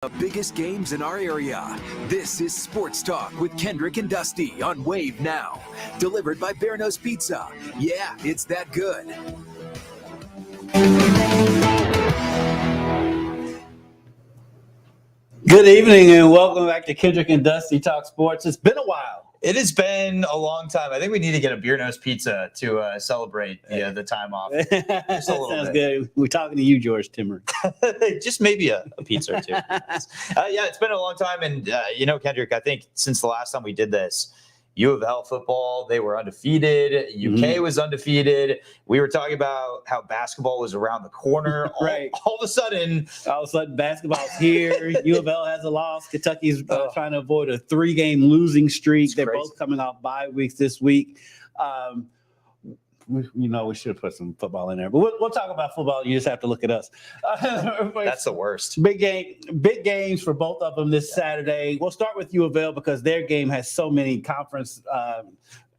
The biggest games in our area. This is Sports Talk with Kendrick and Dusty on Wave Now. Delivered by Berno's Pizza. Yeah, it's that good. Good evening and welcome back to Kendrick and Dusty Talk Sports. It's been a while. It has been a long time. I think we need to get a Beer Nose Pizza to celebrate the time off. Just a little Sounds bit. good. We're talking to you, George Timmer. Just maybe a pizza or two. Yeah, it's been a long time. And, Kendrick, I think since the last time we did this, U of L football, they were undefeated. UK was undefeated. We were talking about how basketball was around the corner. Right. All of a sudden, basketball's here. U of L has a loss. Kentucky's trying to avoid a 3-game losing streak. They're both coming off bye weeks this week. We should have put some football in there, but we'll talk about football. You just have to look at us. That's the worst. Big games for both of them this Saturday. We'll start with U of L because their game has so many conference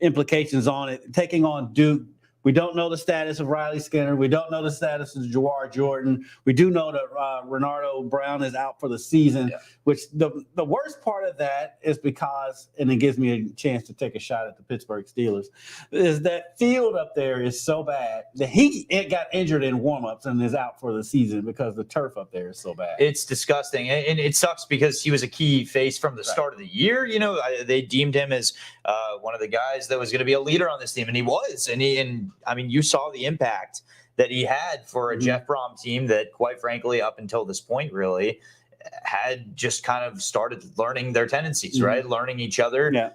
implications on it. Taking on Duke. We don't know the status of Riley Skinner. We don't know the status of Jawar Jordan. We do know that Renardo Brown is out for the season, which the worst part of that is because, and it gives me a chance to take a shot at the Pittsburgh Steelers, is that field up there is so bad that he got injured in warmups and is out for the season because the turf up there is so bad. It's disgusting. And it sucks because he was a key face from the start of the year. They deemed him as one of the guys that was going to be a leader on this team, and he was. And you saw the impact that he had for a Jeff Brom team that, quite frankly, up until this point, really had just kind of started learning their tendencies, right? Learning each other. Yeah.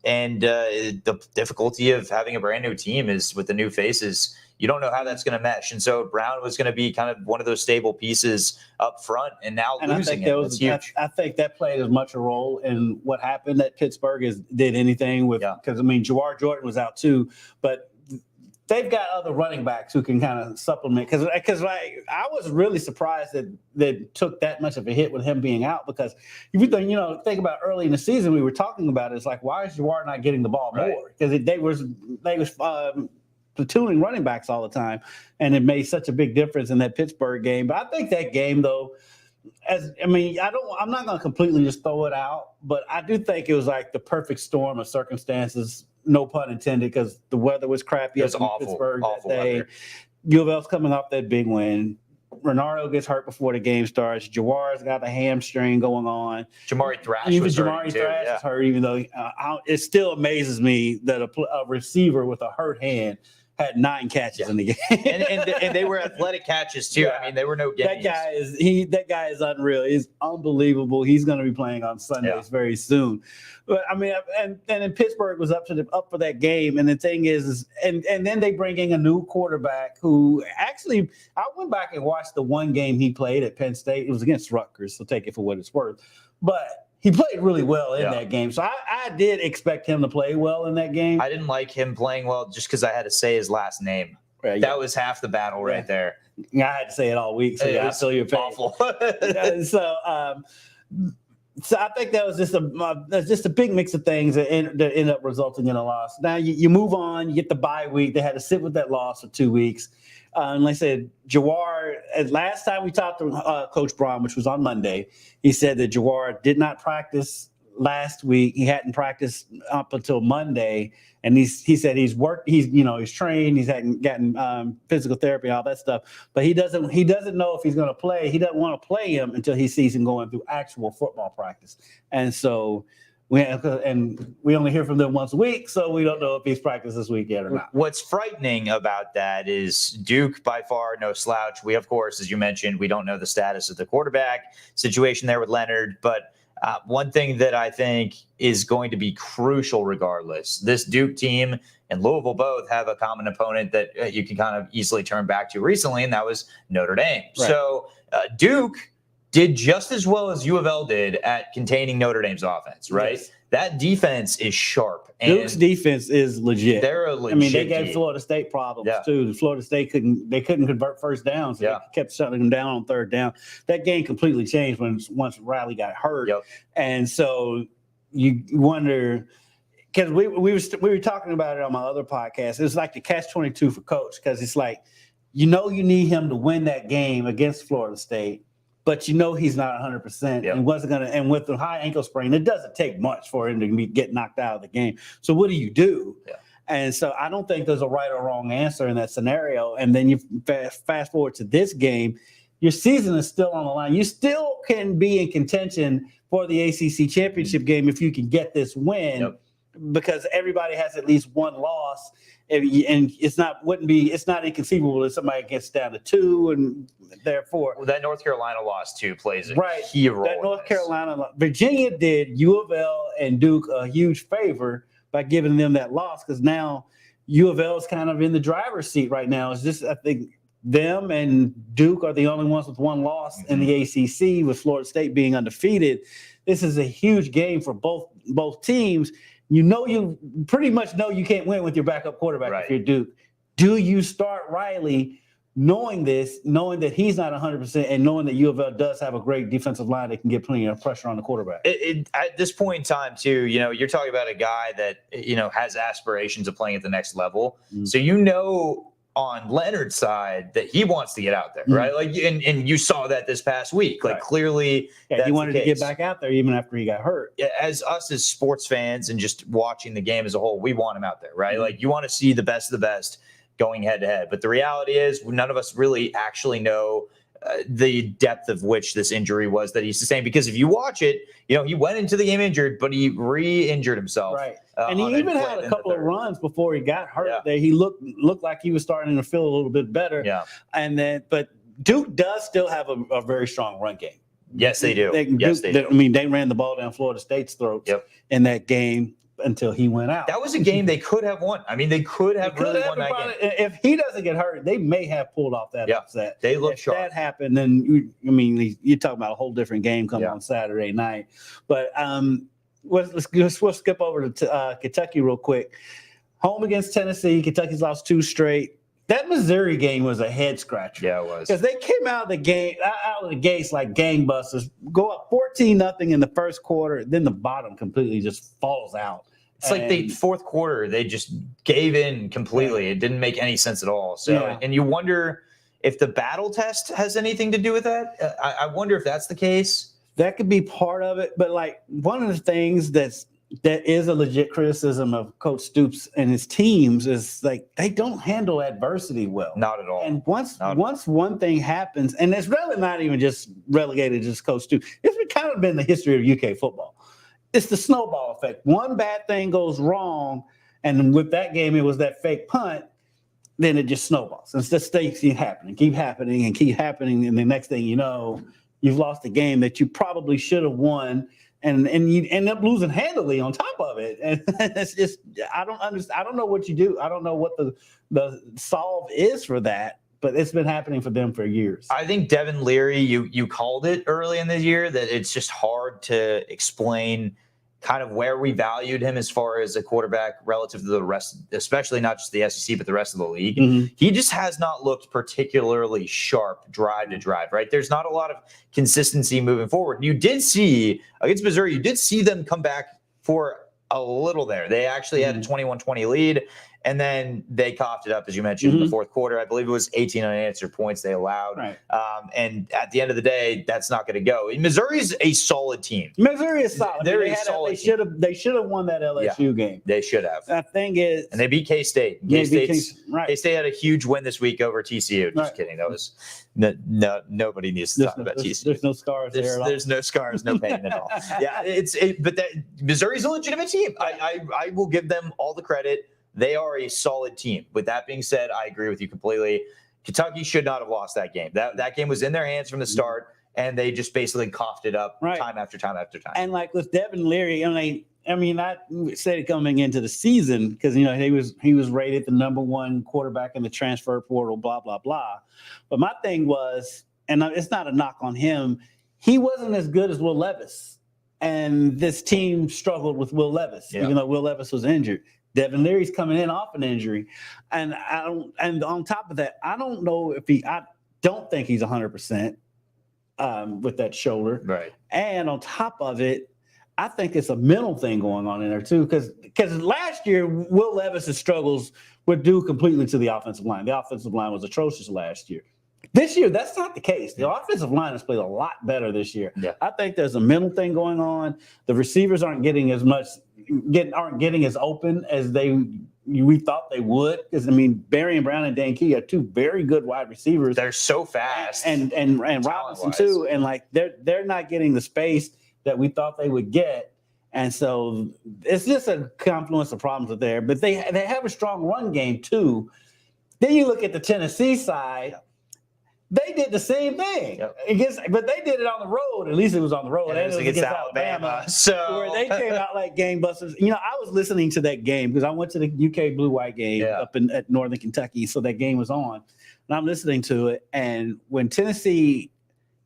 The difficulty of having a brand new team is with the new faces. You don't know how that's going to mesh. And so Brown was going to be kind of one of those stable pieces up front, and now losing it. That's huge. I think that played as much a role in what happened at Pittsburgh as did anything with, because, Jawar Jordan was out too, but they've got other running backs who can kind of supplement. Because I was really surprised that they took that much of a hit with him being out. Because if you think about early in the season, we were talking about it. It's like, why is Jawar not getting the ball more? Because they was platooning running backs all the time, and it made such a big difference in that Pittsburgh game. But I think that game, though, I'm not going to completely just throw it out, but I do think it was like the perfect storm of circumstances. No pun intended, because the weather was crappy up in Pittsburgh that day. U of L's coming off that big win. Renardo gets hurt before the game starts. Jawar's got a hamstring going on. Jamari Thrash is hurt, even though it still amazes me that a receiver with a hurt hand had 9 catches in the game, and they were athletic catches too. Yeah. They were no gimmies. That guy is unreal. He's unbelievable. He's going to be playing on Sundays very soon. But and then Pittsburgh was up for that game. And the thing is and then they bring in a new quarterback who actually, I went back and watched the one game he played at Penn State. It was against Rutgers, so take it for what it's worth. But he played really well in that game. So I did expect him to play well in that game. I didn't like him playing well just because I had to say his last name. Right, that was half the battle right there. Yeah, I had to say it all week, so I feel your pain. Awful. So I think that was just a big mix of things that end up resulting in a loss. Now you move on, you get the bye week. They had to sit with that loss for 2 weeks. And like I said, Jawar, last time we talked to Coach Braun, which was on Monday, he said that Jawar did not practice last week. He hadn't practiced up until Monday. And he said he's worked, he's trained, he's gotten physical therapy, all that stuff. But he doesn't know if he's going to play. He doesn't want to play him until he sees him going through actual football practice. And so we only hear from them once a week, so we don't know if he's practiced this week yet or not. What's frightening about that is Duke, by far, no slouch. We, of course, as you mentioned, we don't know the status of the quarterback situation there with Leonard. But one thing that I think is going to be crucial regardless, this Duke team and Louisville both have a common opponent that you can kind of easily turn back to recently, and that was Notre Dame. Right. So Duke did just as well as U of L did at containing Notre Dame's offense, right? Yes. That defense is sharp. And Duke's defense is legit. They're a legit they gave Florida State problems too. Florida State couldn't convert first downs. So they kept shutting them down on third down. That game completely changed once Riley got hurt. Yep. And so you wonder, because we were talking about it on my other podcast. It's like the catch-22 for Coach, because it's like, you need him to win that game against Florida State. but he's not 100%. Yep. And wasn't gonna. And with the high ankle sprain, it doesn't take much for him to get knocked out of the game. So what do you do? Yeah. And so I don't think there's a right or wrong answer in that scenario. And then you fast forward to this game, your season is still on the line. You still can be in contention for the ACC championship game if you can get this win. Yep. Because everybody has at least one loss, and it's not inconceivable that somebody gets down to 2, and therefore that North Carolina loss too plays a right. key role. That North Carolina, Virginia did U of L and Duke a huge favor by giving them that loss, because now U of L is kind of in the driver's seat right now. It's just, I think, them and Duke are the only ones with one loss in the ACC, with Florida State being undefeated. This is a huge game for both teams. You pretty much know you can't win with your backup quarterback if you're Duke. Do you start Riley knowing that he's not 100%, and knowing that U of L does have a great defensive line that can get plenty of pressure on the quarterback? At this point in time, too, you're talking about a guy that, has aspirations of playing at the next level. Mm-hmm. So, on Leonard's side that he wants to get out there, right? Like, and you saw that this past week. Like, clearly, he wanted to get back out there even after he got hurt. As sports fans and just watching the game as a whole, we want him out there, right? Mm-hmm. Like, you want to see the best of the best going head to head. But the reality is, none of us really actually know the depth of which this injury was that he sustained. Because if you watch it, he went into the game injured, but he re-injured himself. Right. And he even had a couple of runs before he got hurt there. He looked like he was starting to feel a little bit better. Yeah. But Duke does still have a very strong run game. Yes, they do. They ran the ball down Florida State's throats in that game until he went out. That was a game they could have won. I mean, they could have really won that game. If he doesn't get hurt, they may have pulled off that upset. They look sharp. If that happened, then you're talking about a whole different game coming on Saturday night. But we'll skip over to Kentucky real quick. Home against Tennessee. Kentucky's lost 2 straight. That Missouri game was a head scratcher. Yeah, it was. Because they came out of the gates like gangbusters, go up 14-0 in the first quarter, then the bottom completely just falls out. It's like the fourth quarter, they just gave in completely. It didn't make any sense at all. So, and you wonder if the battle test has anything to do with that. I wonder if that's the case. That could be part of it. But like, one of the things that is a legit criticism of Coach Stoops and his teams is like they don't handle adversity well. Not at all. And once one thing happens, and it's really not even just relegated to just Coach Stoops. It's kind of been the history of UK football. It's the snowball effect. One bad thing goes wrong, and with that game, it was that fake punt. Then it just snowballs. And the stakes keep happening, and the next thing you know, you've lost a game that you probably should have won. And you end up losing handily on top of it. And it's just, I don't understand. I don't know what you do. I don't know what the solve is for that, but it's been happening for them for years. I think Devin Leary, you called it early in the year that it's just hard to explain kind of where we valued him as far as a quarterback relative to the rest, especially not just the SEC, but the rest of the league. Mm-hmm. He just has not looked particularly sharp drive to drive, right? There's not a lot of consistency moving forward. You did see against Missouri, you did see them come back for a little there. They actually had a 21-20 lead, and then they coughed it up, as you mentioned, in the fourth quarter. I believe it was 18 unanswered points they allowed. Right. And at the end of the day, that's not going to go. Missouri's a solid team. Missouri is solid. They should have won that LSU game. They should have. The thing is, and they beat K-State. K-State had a huge win this week over TCU. Just kidding. That was nobody needs to talk about TCU. There's no scars there. There's no scars, no pain at all. Yeah, but Missouri's a legitimate team. I will give them all the credit. They are a solid team. With that being said, I agree with you completely. Kentucky should not have lost that game. That game was in their hands from the start, and they just basically coughed it up time after time after time. And like with Devin Leary, I said it coming into the season because he was rated the number 1 quarterback in the transfer portal, blah blah blah. But my thing was, and it's not a knock on him, he wasn't as good as Will Levis, and this team struggled with Will Levis, even though Will Levis was injured. Devin Leary's coming in off an injury, and on top of that, I don't think he's 100% with that shoulder. Right. And on top of it, I think it's a mental thing going on in there too, because last year Will Levis' struggles were due completely to the offensive line. The offensive line was atrocious last year. This year, that's not the case. The offensive line has played a lot better this year. Yeah. I think there's a mental thing going on. The receivers aren't getting as open as we thought they would. Because I mean, Barry and Brown and Dan Key are two very good wide receivers. They're so fast, and Robinson too. And like they're not getting the space that we thought they would get. And so it's just a confluence of problems are there. But they have a strong run game too. Then you look at the Tennessee side. They did the same thing, but they did it on the road. At least it was on the road. And it was against Alabama. So where they came out like gangbusters. You know, I was listening to that game because I went to the UK Blue-White game up at Northern Kentucky, so that game was on. And I'm listening to it, and when Tennessee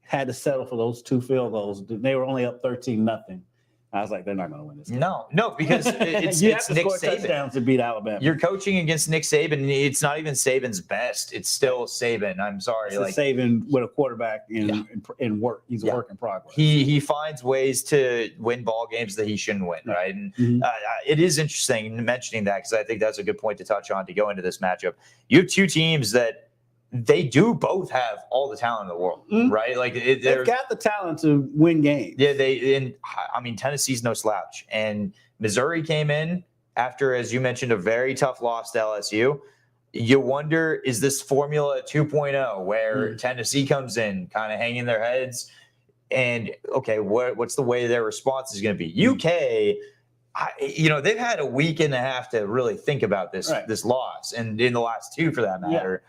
had to settle for those 2 field goals, they were only up 13-0. I was like, they're not going to win this game. No, because it's you have to Nick score Saban. Touchdowns to beat Alabama. You're coaching against Nick Saban. It's not even Saban's best. It's still Saban. I'm sorry. It's Saban with a quarterback in work. He's a work in progress. He finds ways to win ball games that he shouldn't win, right? And it is interesting mentioning that because I think that's a good point to touch on to go into this matchup. You have two teams that they do both have all the talent in the world, right? Like they've got the talent to win games. Yeah, I mean, Tennessee's no slouch, and Missouri came in after, as you mentioned, a very tough loss to LSU. You wonder, is this Formula 2.0 where Tennessee comes in, kind of hanging their heads, and okay, what's the way their response is going to be? UK. They've had a week and a half to really think about this loss, and in the last two, for that matter.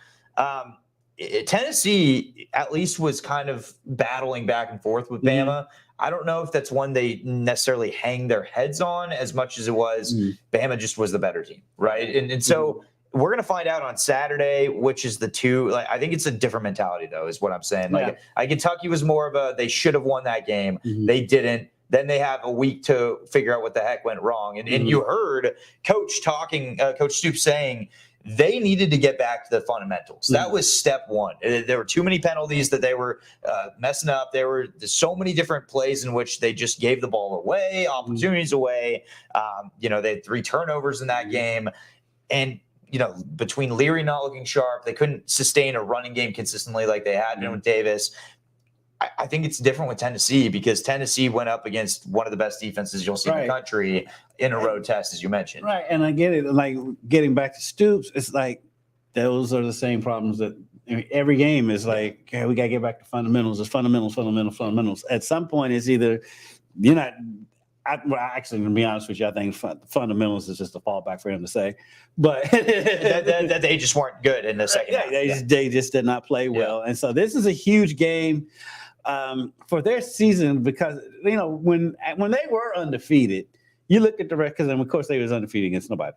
Tennessee at least was kind of battling back and forth with Bama. I don't know if that's one they necessarily hang their heads on as much as it was Bama just was the better team, right? And so we're going to find out on Saturday which is the two. Like, I think it's a different mentality, though, is what I'm saying. Like, Kentucky was more of they should have won that game. They didn't. Then they have a week to figure out what the heck went wrong. And you heard Coach Stoops saying, they needed to get back to the fundamentals. That was step one. There were too many penalties that they were messing up. There's so many different plays in which they just gave the ball away, opportunities away. They had 3 turnovers in that game. And, between Leary not looking sharp, they couldn't sustain a running game consistently like they had been with Davis. I think it's different with Tennessee because Tennessee went up against one of the best defenses you'll see in the country in a road test, as you mentioned. Right, and I get it. Like, getting back to Stoops, it's like those are the same problems that every game is like, okay, we got to get back to fundamentals. It's fundamentals. At some point, it's either you're not – actually, to be honest with you, I think fundamentals is just a fallback for him to say. But that they just weren't good in the second half. They just did not play well. And so this is a huge game for their season because, when they were undefeated, you look at the records, and of course they was undefeated against nobody.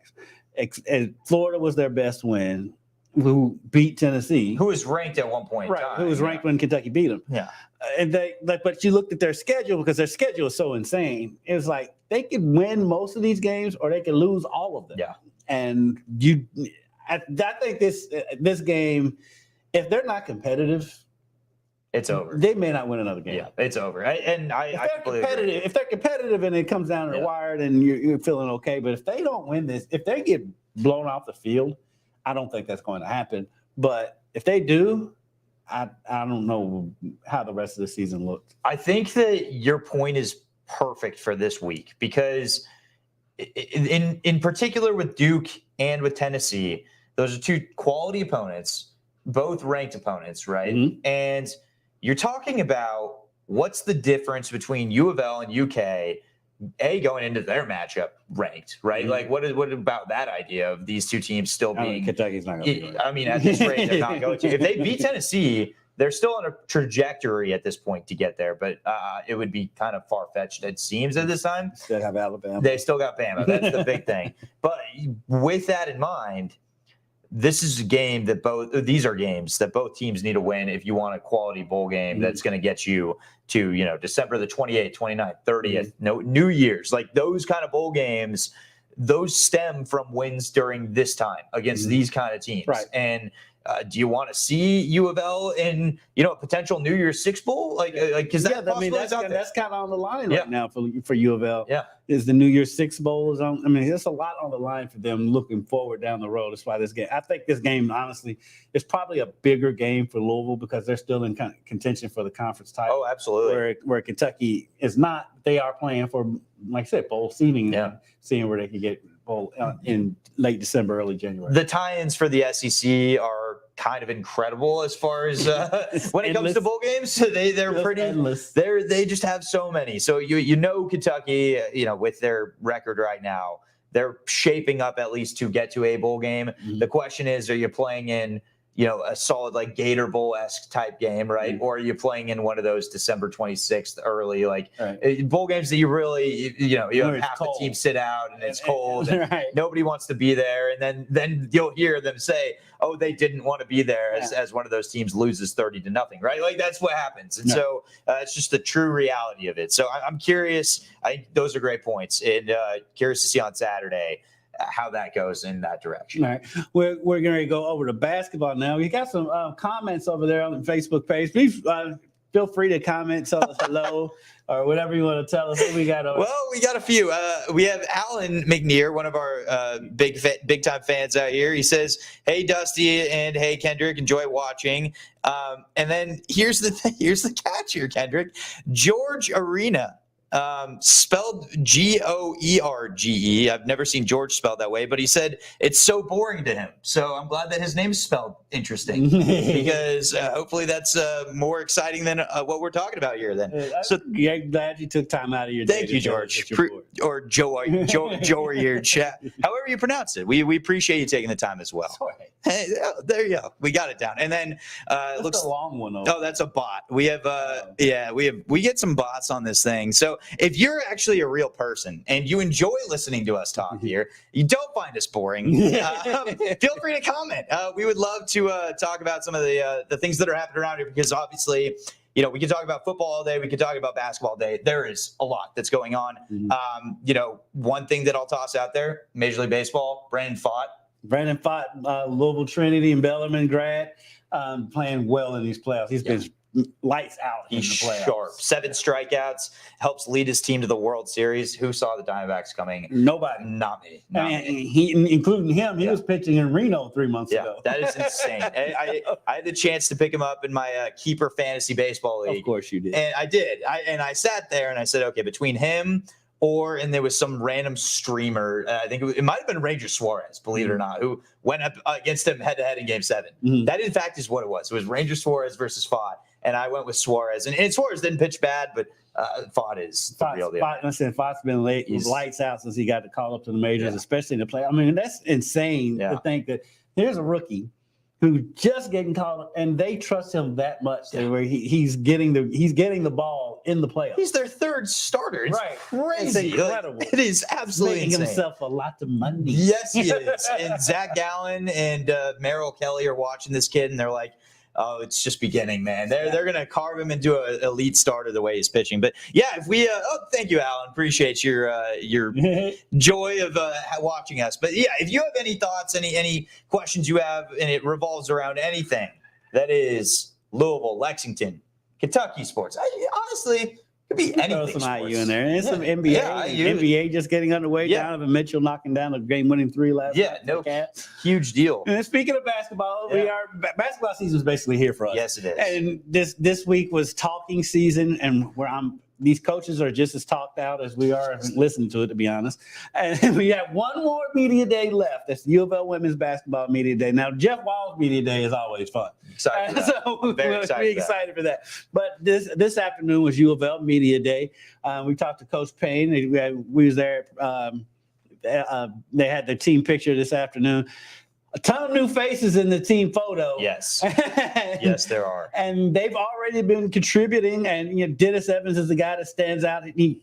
And Florida was their best win, who beat Tennessee. Who was ranked at one point in time. Who was ranked when Kentucky beat them. Yeah. But you looked at their schedule because their schedule is so insane. It was like they could win most of these games or they could lose all of them. Yeah. And I think this game, if they're not competitive, it's over. They may not win another game. Yeah, it's over. If they're competitive and it comes down to the wire, then you're feeling okay. But if they don't win this, if they get blown off the field, I don't think that's going to happen. But if they do, I don't know how the rest of the season looks. I think that your point is perfect for this week because in particular with Duke and with Tennessee, those are two quality opponents, both ranked opponents, right? And you're talking about what's the difference between U of L and UK, going into their matchup ranked, right? Like, what about that idea of these two teams still being? Kentucky's not going to be. I mean, at this rate, they're not going to. If they beat Tennessee, they're still on a trajectory at this point to get there, but it would be kind of far-fetched, it seems, at this time. Still have Alabama. They still got Bama. That's the big thing. But with that in mind, this is a game that these are games that both teams need to win if you want a quality bowl game that's going to get you to, December the 28th, 29th, 30th, New Year's. Like, those kind of bowl games, those stem from wins during this time against these kind of teams. Right. And Do you want to see U of L in, a potential New Year's Six Bowl? Because that's kind of on the line right now for U of L. Yeah. Is the New Year's Six Bowl is on? I mean, there's a lot on the line for them looking forward down the road. That's why this game. I think this game, honestly, is probably a bigger game for Louisville because they're still in contention for the conference title. Oh, absolutely. Where Kentucky is not. They are playing for, like I said, bowl seeding. Yeah. Seeing where they can get bowl in late December, early January. The tie-ins for the SEC are kind of incredible as far as when it comes to bowl games. They're pretty endless. They just have so many. So Kentucky, with their record right now, they're shaping up at least to get to a bowl game. Mm-hmm. The question is, are you playing in a solid like Gator Bowl-esque type game, right? Mm-hmm. Or are you playing in one of those December 26th early, bowl games that you really, you have half the team sit out and it's cold and nobody wants to be there. And then you'll hear them say, oh, they didn't want to be there as one of those teams loses 30-0, right? Like that's what happens. And so it's just the true reality of it. So I'm curious. I think those are great points and curious to see on Saturday how that goes in that direction. All right. We're going to go over to basketball now. We got some comments over there on the Facebook page. Please feel free to comment, tell us hello, or whatever you want to tell us. What we got over. Well, we got a few. We have Alan McNear, one of our big time fans out here. He says, "Hey Dusty and hey Kendrick, enjoy watching." And then here's the catch here, Kendrick. George Arena. Spelled George. I've never seen George spelled that way, but he said it's so boring to him. So I'm glad that his name's spelled interesting because hopefully that's more exciting than what we're talking about here. Then, so I'm glad you took time out of your day. Thank you, George, or Joe, or your chat, however you pronounce it. We appreciate you taking the time as well. Hey, there you go. We got it down. And then it looks a long one. Oh, that's a bot. We have we get some bots on this thing. So if you're actually a real person and you enjoy listening to us talk here, you don't find us boring, feel free to comment. We would love to talk about some of the things that are happening around here because obviously, we can talk about football all day. We can talk about basketball all day. There is a lot that's going on. Mm-hmm. One thing that I'll toss out there, Major League Baseball, Brandon Pfaadt, Louisville Trinity and Bellarmine grad, playing well in these playoffs. He's been lights out in the playoffs. Sharp. 7 strikeouts, helps lead his team to the World Series. Who saw the Diamondbacks coming? Nobody. Not me. Including him. He was pitching in Reno 3 months ago. That is insane. I had the chance to pick him up in my keeper fantasy baseball league. Of course you did. And I did. I sat there and I said, okay, between him and there was some random streamer, I think it might have been Ranger Suarez, believe it or not, who went up against him head-to-head in Game 7. Mm-hmm. That, in fact, is what it was. It was Ranger Suarez versus Pfaadt. And I went with Suarez. And Suarez didn't pitch bad, but Pfaadt is the real deal. Pfaadt's been lights out since he got the call up to the majors, especially in the play. I mean, that's insane to think that here's a rookie who just getting called up, and they trust him that much where he's getting the ball in the playoffs. He's their third starter. It's crazy. It's incredible. It is absolutely making insane. Himself a lot of money. Yes, he is. And Zach Gallen and Merrill Kelly are watching this kid, and they're like, oh, it's just beginning, man. They're going to carve him into an elite starter the way he's pitching. But if we thank you, Alan. Appreciate your joy of watching us. But if you have any thoughts, any questions you have, and it revolves around anything that is Louisville, Lexington, Kentucky sports. Honestly, could be anything. Throw some IU in there. And some NBA. NBA just getting underway. Donovan Mitchell knocking down a game-winning 3 last night. Huge deal. And speaking of basketball, basketball season is basically here for us. Yes, it is. And this week was talking season, and these coaches are just as talked out as we are listening to it, to be honest. And we have one more media day left. That's U of L Women's Basketball Media Day. Now, Jeff Wall's Media Day is always fun. So we're excited for that. But this afternoon was U of L Media Day. We talked to Coach Payne. We was there. They had their team picture this afternoon. A ton of new faces in the team photo. Yes. Yes, there are. And they've already been contributing. And Dennis Evans is the guy that stands out. He's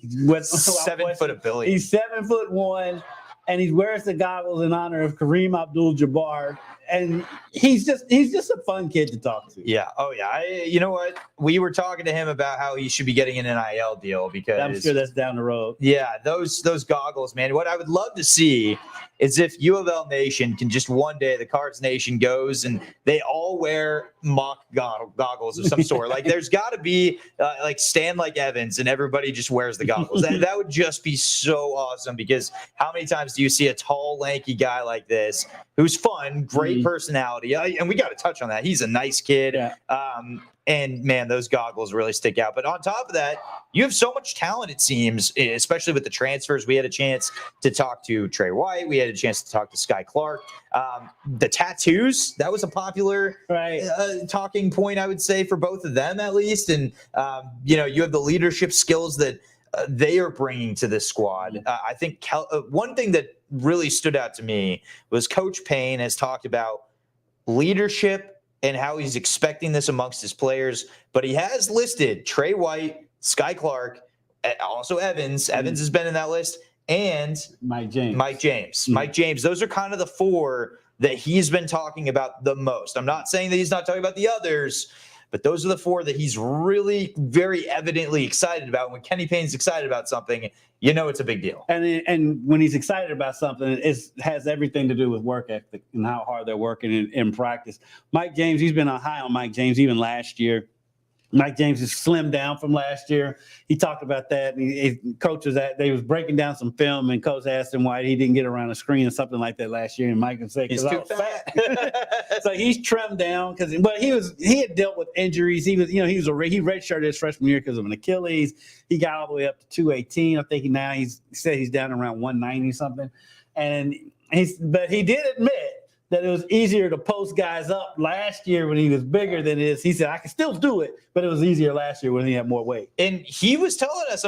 7 foot ability. He's 7'1", and he wears the goggles in honor of Kareem Abdul-Jabbar. and he's just a fun kid to talk to. Yeah. Oh, yeah. You know what? We were talking to him about how he should be getting an NIL deal because I'm sure that's down the road. Yeah, those goggles, man. What I would love to see is if U of L Nation can just one day, the Cards Nation goes and they all wear mock goggles of some sort. Like there's got to be like stand like Evans and everybody just wears the goggles. That would just be so awesome because how many times do you see a tall, lanky guy like this who's fun, great personality? And we got to touch on that. He's a nice kid. Yeah. And man, those goggles really stick out. But on top of that, you have so much talent, it seems, especially with the transfers. We had a chance to talk to Trey White. We had a chance to talk to Sky Clark. The tattoos, that was a popular talking point, I would say, for both of them at least. And, you have the leadership skills that they are bringing to this squad. I think one thing that really stood out to me was Coach Payne has talked about leadership and how he's expecting this amongst his players. But he has listed Trey White, Sky Clark, also Evans. Evans has been in that list. And Mike James. Mike James. Those are kind of the four that he's been talking about the most. I'm not saying that he's not talking about the others, but those are the four that he's really very evidently excited about. When Kenny Payne's excited about something, you know it's a big deal. And when he's excited about something, it has everything to do with work ethic and how hard they're working in practice. Mike James, he's been high on Mike James even last year. Mike James is slimmed down from last year. He talked about that. And coaches they was breaking down some film, and coach asked him why he didn't get around the screen or something like that last year. And Mike would say, "He's too fat." So he's trimmed down but he had dealt with injuries. He redshirted his freshman year because of an Achilles. He got all the way up to 218. I think he said he's down around 190 something. And but he did admit that it was easier to post guys up last year when he was bigger than it is. He said, I can still do it, but it was easier last year when he had more weight. And he was telling us,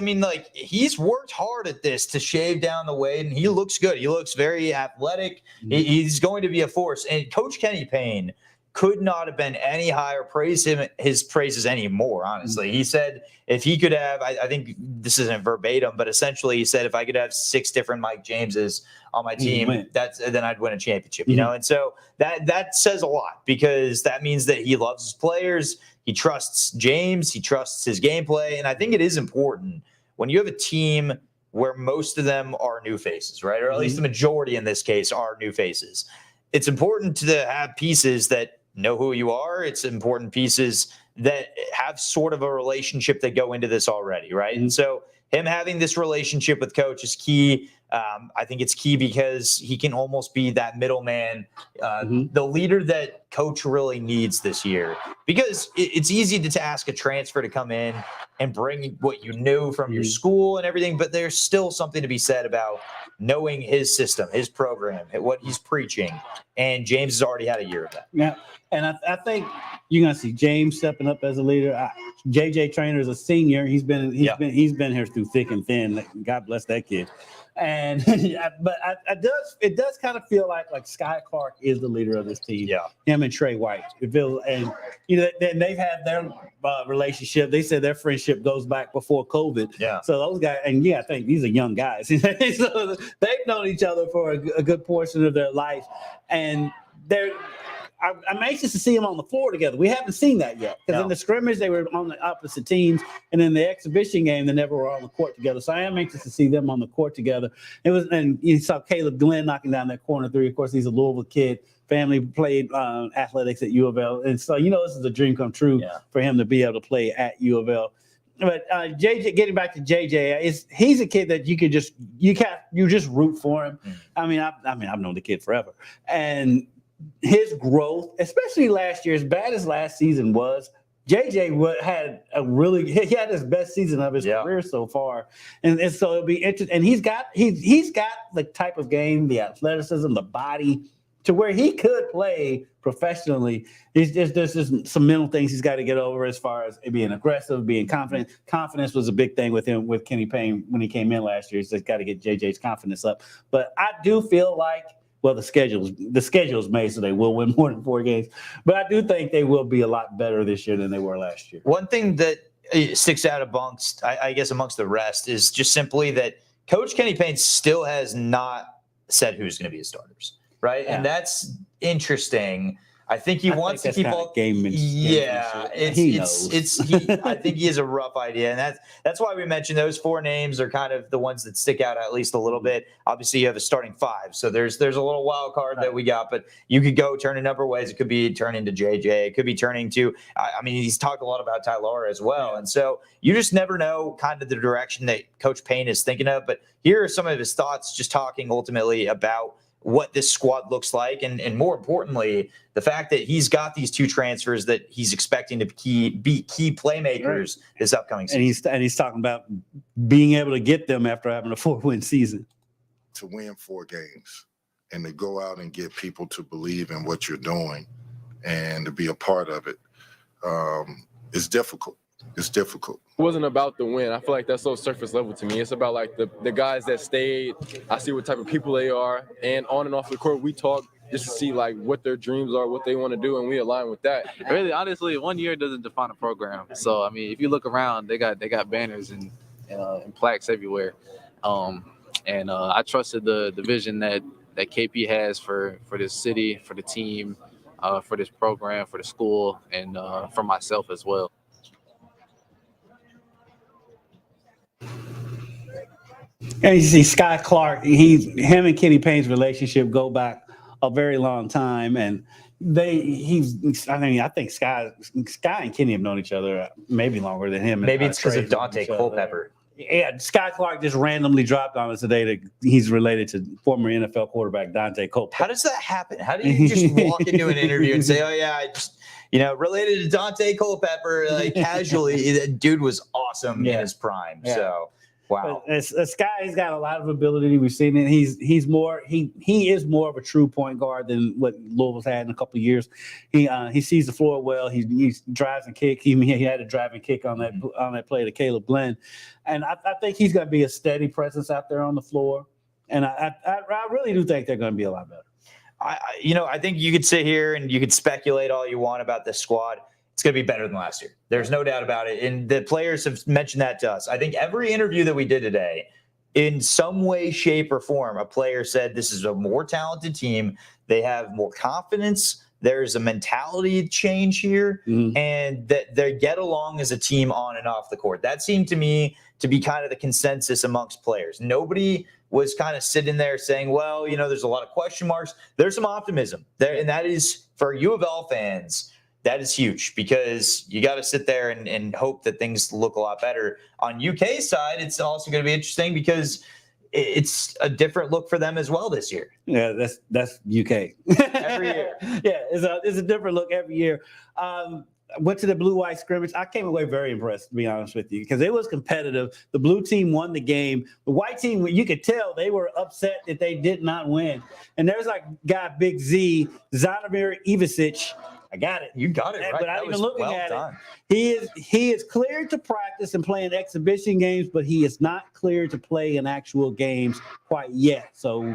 he's worked hard at this to shave down the weight, and he looks good. He looks very athletic. Mm-hmm. He's going to be a force. And Coach Kenny Payne could not have been any higher, his praises anymore, honestly. Mm-hmm. He said if he could have, I think this isn't verbatim, but essentially he said if I could have 6 different Mike Jameses on my team, then I'd win a championship, you know? And so that says a lot because that means that he loves his players. He trusts James. He trusts his gameplay. And I think it is important when you have a team where most of them are new faces, right? Or at least the majority in this case are new faces. It's important to have pieces that know who you are. It's important pieces that have sort of a relationship that go into this already, right? And so him having this relationship with Coach is key. I think it's key because he can almost be that middleman, the leader that Coach really needs this year. Because it's easy to ask a transfer to come in and bring what you knew from your school and everything, but there's still something to be said about knowing his system, his program, what he's preaching. And James has already had a year of that. Yeah. And I think you're going to see James stepping up as a leader. JJ Traynor is a senior. He's been here through thick and thin. God bless that kid. And but it does kind of feel like Sky Clark is the leader of this team. Yeah, him and Trey White. It feels, and they've had their relationship. They said their friendship goes back before COVID. Yeah. So those guys, and I think these are young guys. So they've known each other for a good portion of their life, and I'm anxious to see them on the floor together. We haven't seen that yet because in the scrimmage they were on the opposite teams, and in the exhibition game they never were on the court together. So I am anxious to see them on the court together. And you saw Caleb Glenn knocking down that corner three. Of course, he's a Louisville kid. Family played athletics at U of L, and so this is a dream come true for him to be able to play at U of L. But JJ, getting back to JJ, he's a kid that you just root for him. I've known the kid forever, and his growth, especially last year, as bad as last season was, JJ had his best season of his career so far, and so it'll be interesting. And he's got the type of game, the athleticism, the body, to where he could play professionally. There's just some mental things he's got to get over as far as being aggressive, being confident. Confidence was a big thing with him, with Kenny Payne when he came in last year. He's just got to get JJ's confidence up. But I do feel like, the schedule's made so they will win more than 4 games. But I do think they will be a lot better this year than they were last year. One thing that sticks out amongst the rest is just simply that Coach Kenny Payne still has not said who's going to be his starters, right? Yeah. And that's interesting. I think he wants to keep all Yeah, I think he has a rough idea, and that's why we mentioned those 4 names are kind of the ones that stick out at least a little bit. Obviously, you have a starting 5, so there's a little wild card that we got, but you could go turn a number of ways. It could be turning to JJ. It could be turning to. I mean, he's talked a lot about Tyler as well, and so you just never know kind of the direction that Coach Payne is thinking of. But here are some of his thoughts, just talking ultimately about what this squad looks like, and more importantly, the fact that he's got these 2 transfers that he's expecting to be key playmakers this upcoming season. And he's talking about being able to get them after having a 4-win season. To win 4 games and to go out and get people to believe in what you're doing and to be a part of it is difficult. It's difficult. It wasn't about the win. I feel like that's so surface level to me. It's about like the guys that stayed. I see what type of people they are, and on and off the court we talk just to see like what their dreams are, what they want to do, and we align with that. Really, honestly, 1 year doesn't define a program. So I mean, if you look around, they got banners and plaques everywhere. I trusted the vision that KP has for this city, for the team, for this program, for the school, and for myself as well. And you see Sky Clark, him and Kenny Payne's relationship go back a very long time, and I think Sky and Kenny have known each other maybe longer than him. Maybe it's because of Dante Culpepper. Yeah, Sky Clark just randomly dropped on us today that he's related to former NFL quarterback Dante Culpepper. How does that happen? How do you just walk into an interview and say, "Oh yeah, I just related to Dante Culpepper casually"? That dude was awesome in his prime. Yeah. So. Wow. Sky's got a lot of ability. We've seen it. He is more of a true point guard than what Louisville's had in a couple of years. He sees the floor well. He drives and kick. He had a drive and kick on that play to Caleb Glenn, and I think he's going to be a steady presence out there on the floor. And I really do think they're going to be a lot better. I think you could sit here and you could speculate all you want about this squad. It's going to be better than last year. There's no doubt about it. And the players have mentioned that to us. I think every interview that we did today, in some way, shape, or form, a player said this is a more talented team. They have more confidence. There's a mentality change here, and that they get along as a team on and off the court. That seemed to me to be kind of the consensus amongst players. Nobody was kind of sitting there saying, well, there's a lot of question marks. There's some optimism there, and that is, for U of L fans, that is huge, because you got to sit there and hope that things look a lot better. On UK side, it's also going to be interesting because it's a different look for them as well this year. Yeah, that's UK. Every year. Yeah, it's a different look every year. Went to the blue-white scrimmage. I came away very impressed, to be honest with you, because it was competitive. The blue team won the game. The white team, you could tell they were upset that they did not win. And there's like guy Big Z, Zonomir Ivicic. I got it. You got it right. Without even looking at it, he is cleared to practice and play in exhibition games, but he is not cleared to play in actual games quite yet. So,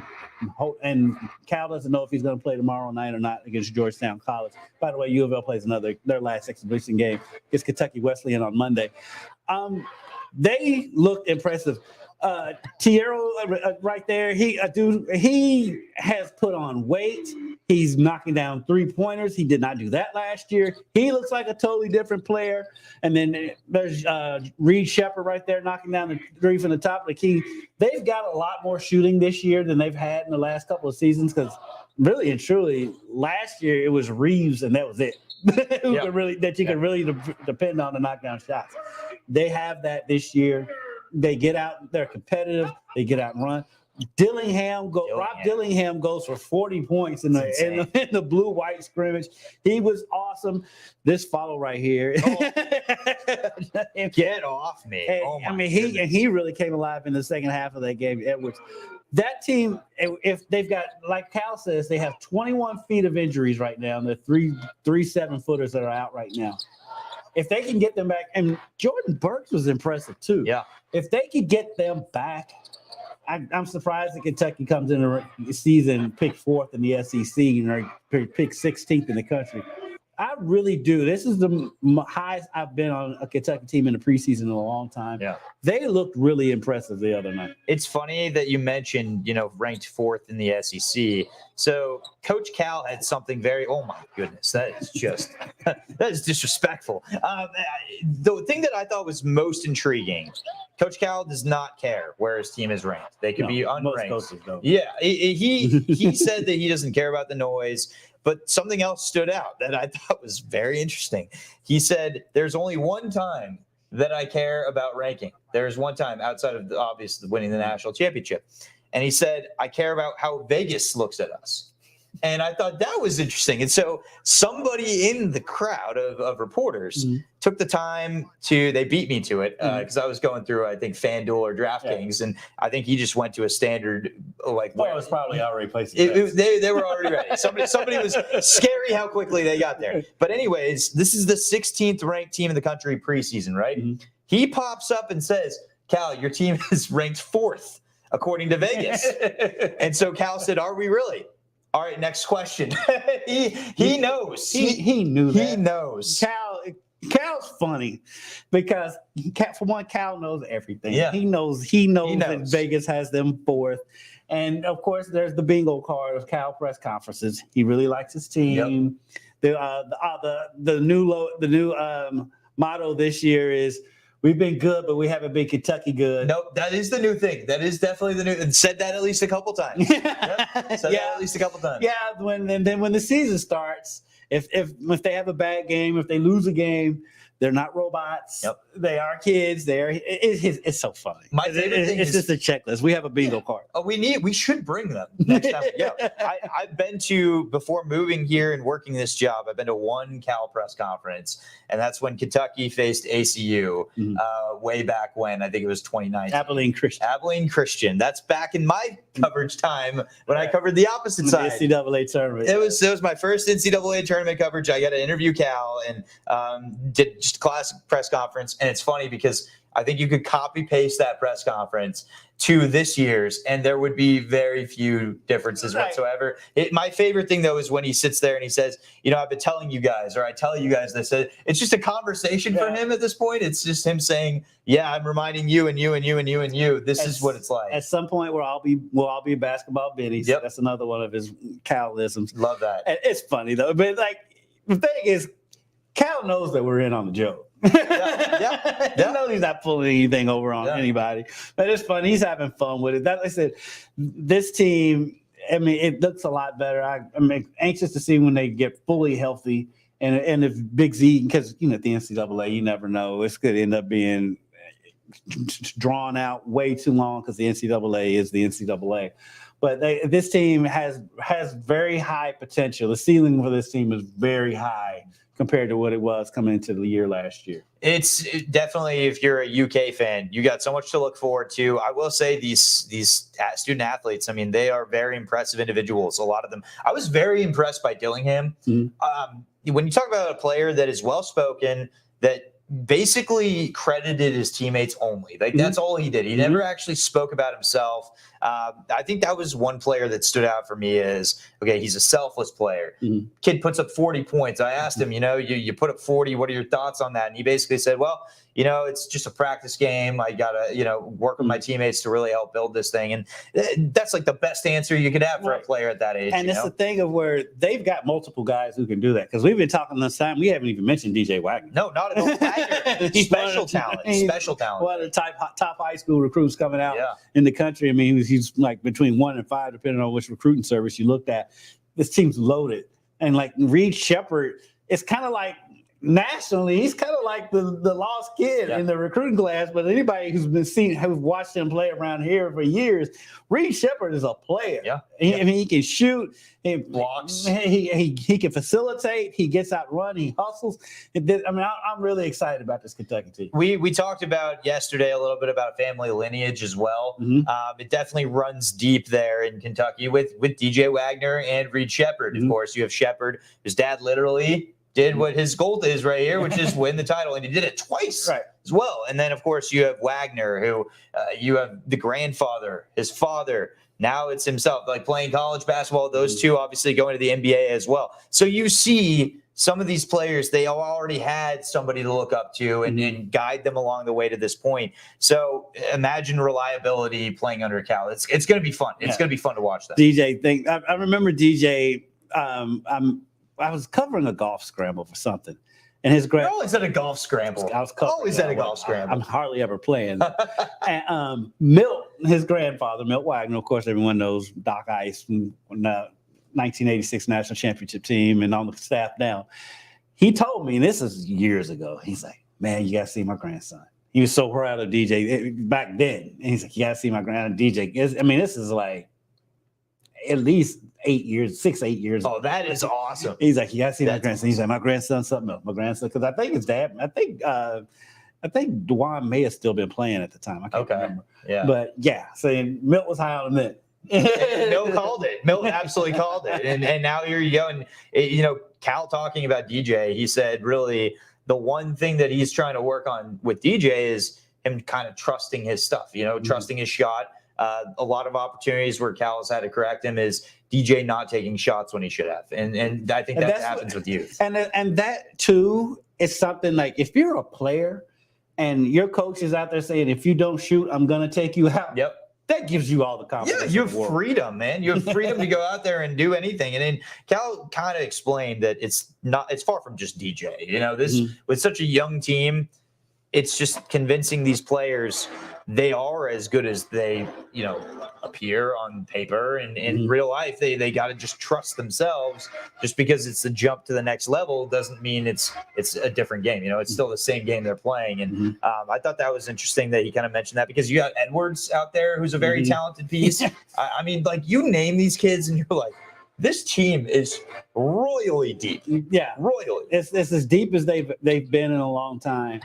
and Cal doesn't know if he's going to play tomorrow night or not against Georgetown College. By the way, U of L plays their last exhibition game against Kentucky Wesleyan on Monday. They looked impressive. Tiero right there, he has put on weight. He's knocking down 3-pointers. He did not do that last year. He looks like a totally different player. And then there's Reed Shepherd right there knocking down the 3 from the top of the key. They've got a lot more shooting this year than they've had in the last couple of seasons, because really and truly last year it was Reeves and that was it. You could really depend on to knock down shots. They have that this year. They get out, they're competitive, they get out and run. Rob Dillingham goes for 40 points in the blue-white scrimmage. He was awesome. This follow right here. Get off me. And, he really came alive in the second half of that game. Edwards. That team, if they've got, like Cal says, they have 21 feet of injuries right now, and the three 7-footers that are out right now. If they can get them back, and Jordan Burks was impressive too. Yeah. If they could get them back, I'm surprised that Kentucky comes in the season picked 4th in the SEC and picked 16th in the country. I really do. This is the highest I've been on a Kentucky team in the preseason in a long time. Yeah. They looked really impressive the other night. It's funny that you mentioned, ranked 4th in the SEC. So Coach Cal had something oh my goodness, that is disrespectful. The thing that I thought was most intriguing, Coach Cal does not care where his team is ranked. They could be unranked. Most coaches don't. Yeah, he said that he doesn't care about the noise. But something else stood out that I thought was very interesting. He said, there's only one time that I care about ranking. There's one time outside of obviously winning the national championship. And he said, I care about how Vegas looks at us. And I thought that was interesting. And so somebody in the crowd of reporters took the time they beat me to it because I was going through, I think, FanDuel or DraftKings. And I think he just went to a standard, it was probably already placed. They were already ready. Somebody was scary how quickly they got there. But anyways, this is the 16th ranked team in the country preseason, right? Mm-hmm. He pops up and says, Cal, your team is ranked 4th according to Vegas. And so Cal said, are we really? All right, next question. he knows. He knew that. He knows. Cal's funny because for one, Cal knows everything. Yeah. He knows that Vegas has them 4th. And of course, there's the bingo card of Cal press conferences. He really likes his team. Yep. The new motto this year is, we've been good, but we haven't been Kentucky good. No, that is the new thing. That is definitely the new. And said that at least a couple times. Said that at least a couple times. Yeah. When the season starts, if they have a bad game, if they lose a game, they're not robots. Yep. They are kids. It's so funny. My favorite thing is just a checklist. We have a bingo card. Oh, we should bring them next time. Yeah, I've been to, before moving here and working this job, I've been to one Cal press conference, and that's when Kentucky faced ACU way back when. I think it was 2019. Abilene Christian. That's back in my coverage time when I covered the opposite side. The NCAA tournament. It was my first NCAA tournament coverage. I got to interview Cal and did just a classic press conference. And it's funny because I think you could copy paste that press conference to this year's, and there would be very few differences whatsoever. My favorite thing, though, is when he sits there and he says, I've been telling you guys, or I tell you guys this. It's just a conversation for him at this point. It's just him saying, yeah, I'm reminding you and you and you and you and you. This is what it's like. At some point, we'll all be basketball biddies. Yep. That's another one of his Cal-isms. Love that. And it's funny, though. But, the thing is, Cal knows that we're in on the joke. Yeah. He knows he's not pulling anything over on anybody. But it's fun. He's having fun with it. Like I said, this team, it looks a lot better. I'm anxious to see when they get fully healthy. And if Big Z, because, at the NCAA, you never know. It's going to end up being drawn out way too long because the NCAA is the NCAA. But this team has very high potential. The ceiling for this team is very high compared to what it was coming into the year last year. It's definitely, if you're a UK fan, you got so much to look forward to. I will say these student athletes, they are very impressive individuals, a lot of them. I was very impressed by Dillingham. Mm-hmm. When you talk about a player that is well-spoken, that basically credited his teammates only. That's all he did. He never actually spoke about himself. I think that was one player that stood out for me is, okay, he's a selfless player. Mm-hmm. Kid puts up 40 points. I asked him, you put up 40. What are your thoughts on that? And he basically said, well, it's just a practice game. I got to, work with my teammates to really help build this thing. And that's like the best answer you could have for a player at that age. And it's the thing of where they've got multiple guys who can do that. Because we've been talking this time. We haven't even mentioned DJ Wagner. No, not at all. Wagner, special talent. One of the top high school recruits coming out in the country. He's like between 1 and 5, depending on which recruiting service you looked at. This team's loaded. And like Reed Shepherd, it's kind of like nationally, he's kind of like the lost kid in the recruiting class. But anybody who's watched him play around here for years, Reed Shepherd is a player. Yeah. He can shoot. He blocks. He can facilitate. He gets out run. He hustles. I'm really excited about this Kentucky team. We talked about yesterday a little bit about family lineage as well. Mm-hmm. It definitely runs deep there in Kentucky with DJ Wagner and Reed Shepherd. Mm-hmm. Of course, you have Shepherd. His dad literally did what his goal is right here, which is win the title. And he did it twice as well. And then, of course, you have Wagner, who you have the grandfather, his father. Now it's himself, like playing college basketball. Those two obviously going to the NBA as well. So you see some of these players, they already had somebody to look up to and guide them along the way to this point. So imagine reliability playing under Cal. It's going to be fun. It's going to be fun to watch that. DJ thing. I remember DJ. I was covering a golf scramble for something, and his You're always at a golf scramble. I was always at a golf scramble. I'm hardly ever playing. And Milt, his grandfather, Milt Wagner, of course, everyone knows Doc Ice from the 1986 national championship team and on the staff now. He told me, and this is years ago, he's like, man, you got to see my grandson. He was so proud of DJ back then. And he's like, you got to see my grandson DJ. I mean, this is like at least 8 years. Oh, that is awesome. He's like, you got to see my grandson. He's like, my grandson's something else. My grandson, because I think his dad, I think Dwan may have still been playing at the time. I can't remember. Yeah. But yeah, so Milt was high on the Milt. Milt called it. Milt absolutely called it. And now here you go. And, Cal talking about DJ, he said really the one thing that he's trying to work on with DJ is him kind of trusting his stuff, trusting his shot. A lot of opportunities where Cal has had to correct him is DJ not taking shots when he should have. And I think that happens with youth. And that, too, is something like if you're a player and your coach is out there saying, if you don't shoot, I'm going to take you out. Yep. That gives you all the confidence. Yeah, you have freedom, man. You have freedom to go out there and do anything. And then Cal kind of explained that it's far from just DJ. With such a young team, it's just convincing these players they are as good as they, appear on paper. And in real life, they got to just trust themselves. Just because it's the jump to the next level doesn't mean it's a different game. It's still the same game they're playing. And I thought that was interesting that he kind of mentioned that because you got Edwards out there who's a very talented piece. I mean, like you name these kids and you're like, this team is royally deep. Yeah, royally. It's as deep as they've been in a long time.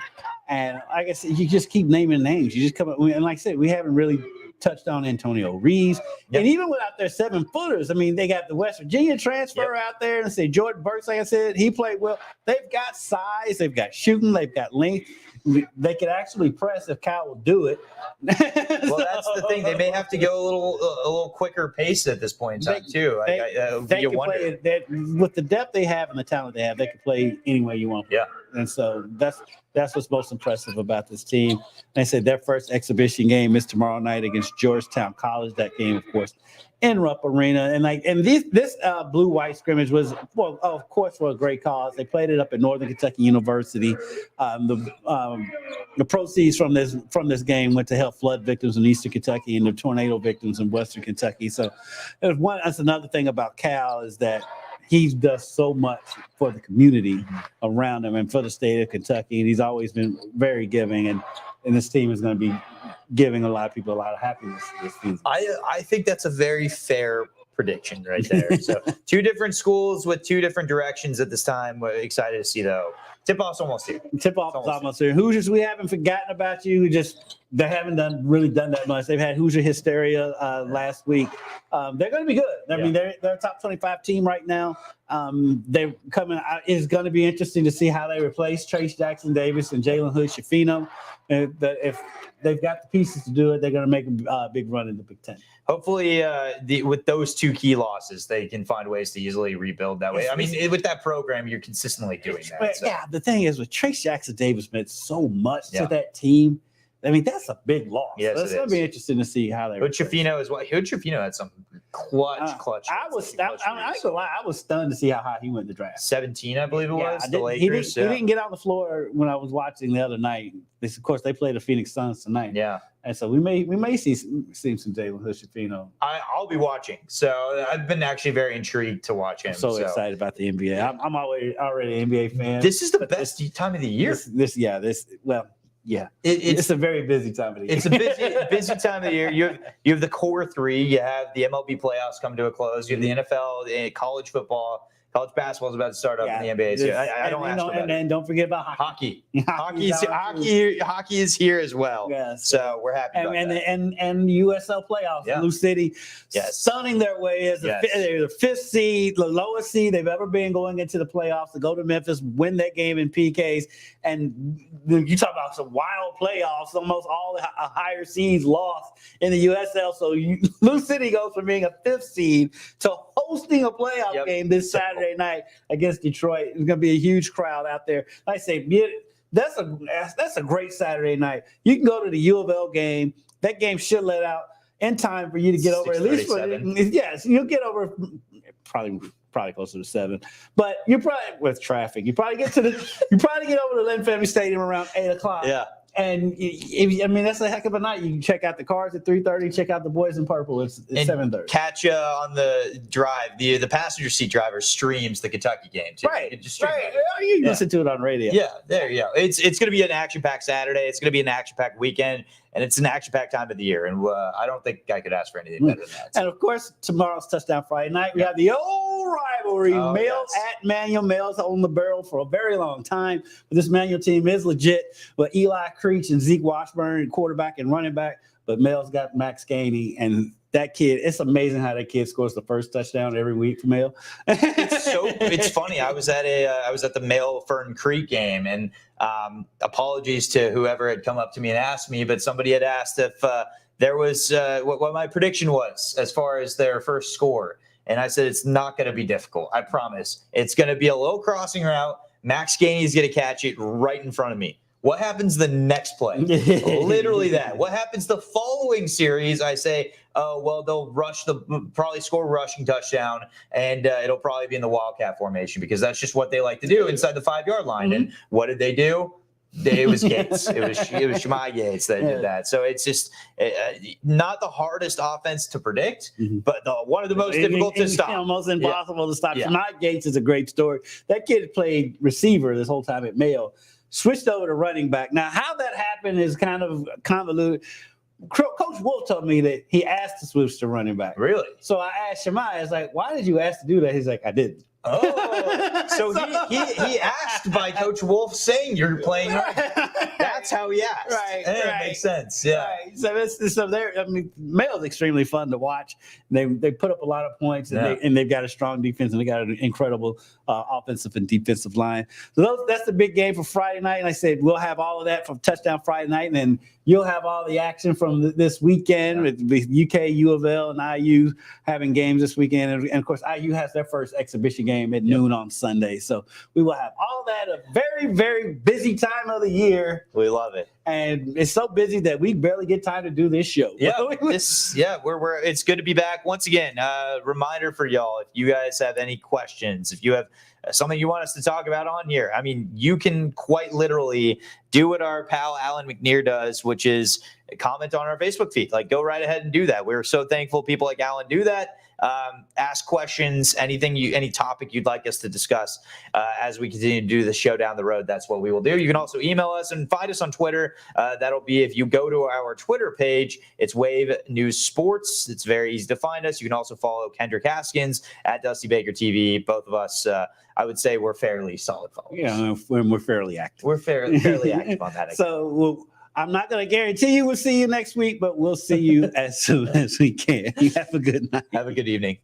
And like I said, you just keep naming names. You just come up, and like I said, we haven't really touched on Antonio Reeves. Yep. And even without their 7-footers, I mean, they got the West Virginia transfer out there. And say Jordan Burks, like I said, he played well. They've got size, they've got shooting, they've got length. They could actually press if Cal will do it. Well, that's the thing. They may have to go a little quicker pace at this point in time, too. They can play with the depth they have and the talent they have, they can play any way you want. Yeah. And so that's what's most impressive about this team. They said their first exhibition game is tomorrow night against Georgetown College. That game, of course, in Rupp Arena. And this blue-white scrimmage was, well, of course, for a great cause. They played it up at Northern Kentucky University. The proceeds from this game went to help flood victims in Eastern Kentucky and the tornado victims in Western Kentucky. So that's another thing about Cal is that he does so much for the community around him and for the state of Kentucky. And he's always been very giving. And this team is going to be giving a lot of people a lot of happiness this season. I think that's a very fair prediction right there. So 2 different schools with 2 different directions at this time. We're excited to see though. Tip-off's almost here. Tip-off is almost here. Hoosiers, we haven't forgotten about you. They haven't really done that much. They've had Hoosier hysteria last week. They're going to be good. I mean, they're a top 25 team right now. They're coming out. It's going to be interesting to see how they replace Trace Jackson Davis and Jalen Hood-Schifino. If they've got the pieces to do it, they're going to make a big run in the Big Ten. Hopefully, with those 2 key losses, they can find ways to easily rebuild that way. I mean, with that program, you're consistently doing that. So. Yeah, the thing is, with Trace Jackson Davis meant so much to that team. I mean, that's a big loss. Yes, so it's going to be interesting to see how they. Hood-Schifino as well. Hood-Schifino had some clutch. I ain't gonna lie. I was stunned to see how high he went in the draft. 17, I believe it was. The Lakers. He didn't get on the floor when I was watching the other night. Of course, they play the Phoenix Suns tonight. Yeah. And so we may see some Jalen Hood-Schifino. I'll be watching. So I've been actually very intrigued to watch him. I'm so excited about the NBA. I'm already an NBA fan. This is the best time of the year. Yeah, it's a very busy time of the year. It's a busy time of the year. You have the core 3. You have the MLB playoffs come to a close. You have the NFL, college football. College basketball is about to start up in the NBA. So I don't ask about it. And don't forget about hockey. Hockey is here as well. Yes. So we're happy about that. And the USL playoffs. Yeah. Lou City stunning their way as they're the 5th seed, the lowest seed they've ever been going into the playoffs to go to Memphis, win that game in PKs. And you talk about some wild playoffs. Almost all the higher seeds lost in the USL. So Lou City goes from being a 5th seed to hosting a playoff game this Saturday Saturday night against Detroit. It's going to be a huge crowd out there. Like I say, that's a great Saturday night. You can go to the U of L game. That game should let out in time for you to get over at least. Yes, you'll get over probably closer to 7. But you're probably with traffic. You probably get over to Lynn Family Stadium around 8:00. Yeah. And that's a heck of a night. You can check out the Cards at 3:30. Check out the Boys in Purple. It's 7:30. Catch you on the drive. The passenger seat driver streams the Kentucky game too. Right. Right. You listen to it on radio. Yeah. There you go. It's going to be an action-packed Saturday. It's going to be an action-packed weekend, and it's an action-packed time of the year. And I don't think I could ask for anything better than that. And of course, tomorrow's Touchdown Friday night. We have the old rivalry. At Manual. Males on the barrel for a very long time. But this Manual team is legit with Eli Creech and Zeke Washburn, quarterback and running back. But Male's got Max Gainey, and that kid, it's amazing how that kid scores the first touchdown every week for Male. It's funny. I was at the Male Fern Creek game, and apologies to whoever had come up to me and asked me, but somebody had asked if there was what my prediction was as far as their first score. And I said, it's not going to be difficult. I promise. It's going to be a low crossing route. Max Gainey is going to catch it right in front of me. What happens the next play? Literally that. What happens the following series? I say, they'll probably score a rushing touchdown, and it'll probably be in the Wildcat formation because that's just what they like to do inside the 5-yard line. Mm-hmm. And what did they do? It was Gates. It was Shemai Gates that did that. So it's just not the hardest offense to predict, but one of the most difficult to stop. Almost impossible to stop. Yeah. Shemai Gates is a great story. That kid played receiver this whole time at Mayo, switched over to running back. Now, how that happened is kind of convoluted. Coach Wolf told me that he asked to switch to running back. Really? So I asked Shemai, I was like, why did you ask to do that? He's like, I didn't. Oh, so he asked by Coach Wolf saying you're playing right. That's how he asked. Right. Makes sense. Yeah. Right. So Mayo's extremely fun to watch. They put up a lot of points, and they've got a strong defense, and they got an incredible offensive and defensive line. So that's the big game for Friday night. And I said we'll have all of that from Touchdown Friday night, and then you'll have all the action from this weekend with UK, U of L, and IU having games this weekend. And of course, IU has their first exhibition game at noon on Sunday. So we will have all that, a very, very busy time of the year. We love it. And it's so busy that we barely get time to do this show. Yeah, we're it's good to be back once again. Reminder for y'all: if you guys have any questions, if you have something you want us to talk about on here, I mean, you can quite literally do what our pal Alan McNear does, which is comment on our Facebook feed. Like, go right ahead and do that. We're so thankful people like Alan do that. Ask questions, any topic you'd like us to discuss as we continue to do the show down the road. That's what we will do. You can also email us and find us on Twitter. That'll be, if you go to our Twitter page, it's Wave News Sports. It's very easy to find us. You can also follow Kendrick Haskins at Dusty Baker TV. Both of us, I would say we're fairly solid followers. Yeah, we're fairly active. We're fairly active on that. So I'm not going to guarantee you we'll see you next week, but we'll see you as soon as we can. You have a good night. Have a good evening.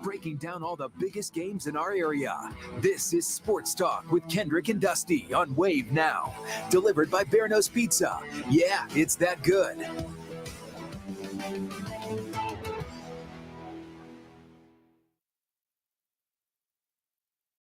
Breaking down all the biggest games in our area. This is Sports Talk with Kendrick and Dusty on Wave Now. Delivered by Bear Nose Pizza. Yeah, it's that good.